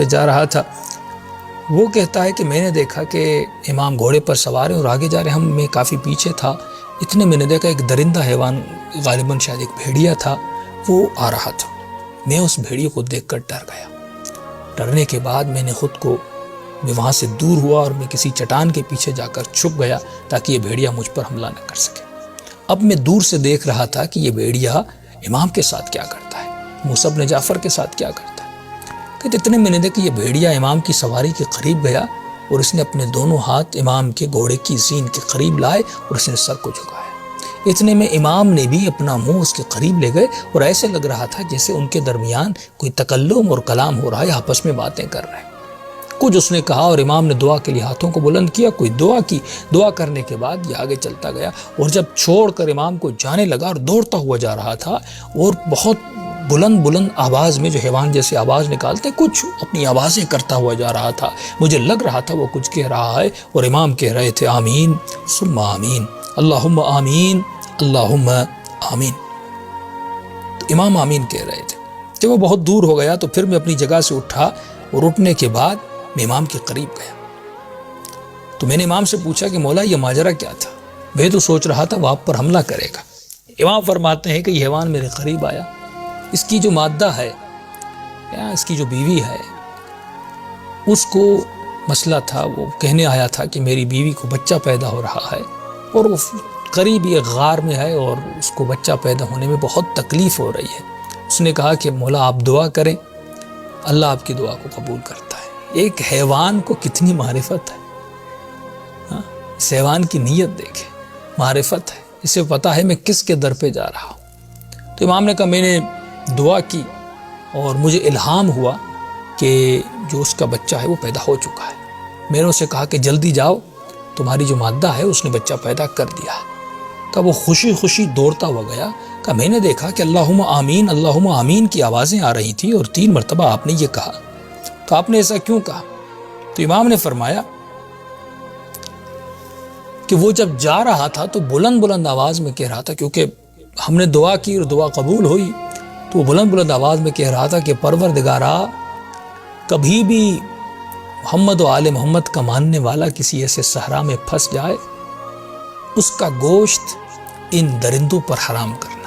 پہ جا رہا تھا۔ وہ کہتا ہے کہ میں نے دیکھا کہ امام گھوڑے پر سوار ہیں اور آگے جا رہے ہیں، میں کافی پیچھے تھا، اتنے میں نے دیکھا ایک درندہ حیوان، غالباً شاید ایک بھیڑیا تھا، وہ آ رہا تھا۔ میں اس بھیڑیے کو دیکھ کر ڈر گیا۔ ڈرنے کے بعد میں نے خود کو، میں وہاں سے دور ہوا اور میں کسی چٹان کے پیچھے جا کر چھپ گیا تاکہ یہ بھیڑیا مجھ پر حملہ نہ کر سکے۔ اب میں دور سے دیکھ رہا تھا کہ یہ بھیڑیا امام کے ساتھ کیا کرتا ہے، موسیٰ بن جعفر کے ساتھ کیا کرتا ہے۔ کہ اتنے میں نے دیکھا کہ یہ بھیڑیا امام کی سواری کے قریب گیا اور اس نے اپنے دونوں ہاتھ امام کے گھوڑے کی زین کے قریب لائے اور اس نے سر کو جھکایا۔ اتنے میں امام نے بھی اپنا منہ اس کے قریب لے گئے اور ایسے لگ رہا تھا جیسے ان کے درمیان کوئی تکلم اور کلام ہو رہا ہے، آپس میں باتیں کر رہے ہیں۔ کچھ اس نے کہا اور امام نے دعا کے لیے ہاتھوں کو بلند کیا، کوئی دعا کی۔ دعا کرنے کے بعد یہ آگے چلتا گیا اور جب چھوڑ کر امام کو جانے لگا اور دوڑتا ہوا جا رہا تھا اور بہت بلند آواز میں، جو حیوان جیسے آواز نکالتے، کچھ اپنی آوازیں کرتا ہوا جا رہا تھا۔ مجھے لگ رہا تھا وہ کچھ کہہ رہا ہے اور امام کہہ رہے تھے آمین ثم آمین، اللہم آمین اللہم آمین۔ تو امام آمین کہہ رہے تھے۔ جب وہ بہت دور ہو گیا تو پھر میں اپنی جگہ سے اٹھا اور اٹھنے کے بعد میں امام کے قریب گیا۔ تو میں نے امام سے پوچھا کہ مولا یہ ماجرا کیا تھا؟ میں تو سوچ رہا تھا وہ آپ پر حملہ کرے گا۔ امام فرماتے ہیں کہ یہ حیوان میرے قریب آیا، اس کی جو مادہ ہے یا اس کی جو بیوی ہے، اس کو مسئلہ تھا، وہ کہنے آیا تھا کہ میری بیوی کو بچہ پیدا ہو رہا ہے اور وہ قریب ایک غار میں ہے اور اس کو بچہ پیدا ہونے میں بہت تکلیف ہو رہی ہے۔ اس نے کہا کہ مولا آپ دعا کریں، اللہ آپ کی دعا کو قبول کرتا ہے۔ ایک حیوان کو کتنی معرفت ہے، اس حیوان کی نیت دیکھیں، معرفت ہے، اسے پتا ہے میں کس کے در پہ جا رہا ہوں۔ تو امام نے کہا میں نے دعا کی اور مجھے الہام ہوا کہ جو اس کا بچہ ہے وہ پیدا ہو چکا ہے۔ میں نے اسے کہا کہ جلدی جاؤ، تمہاری جو مادہ ہے اس نے بچہ پیدا کر دیا ہے۔ تو وہ خوشی خوشی دوڑتا ہوا گیا۔ کہ میں نے دیکھا کہ اللہم آمین کی آوازیں آ رہی تھی اور 3 مرتبہ آپ نے یہ کہا۔ تو آپ نے ایسا کیوں کہا؟ تو امام نے فرمایا کہ وہ جب جا رہا تھا تو بلند آواز میں کہہ رہا تھا، کیونکہ ہم نے دعا کی اور دعا قبول ہوئی، تو وہ بلند آواز میں کہہ رہا تھا کہ پروردگارا، کبھی بھی محمد و آل محمد کا ماننے والا کسی ایسے صحرا میں پھنس جائے، اس کا گوشت ان درندوں پر حرام کرنا۔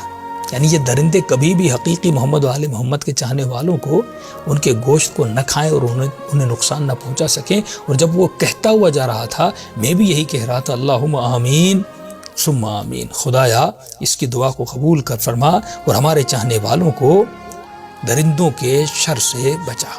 یعنی یہ درندے کبھی بھی حقیقی محمد و آل محمد کے چاہنے والوں کو ان کے گوشت کو نہ کھائیں اور انہیں نقصان نہ پہنچا سکیں۔ اور جب وہ کہتا ہوا جا رہا تھا، میں بھی یہی کہہ رہا تھا اللہم آمین ثم آمین، خدایا اس کی دعا کو قبول کر فرما اور ہمارے چاہنے والوں کو درندوں کے شر سے بچا۔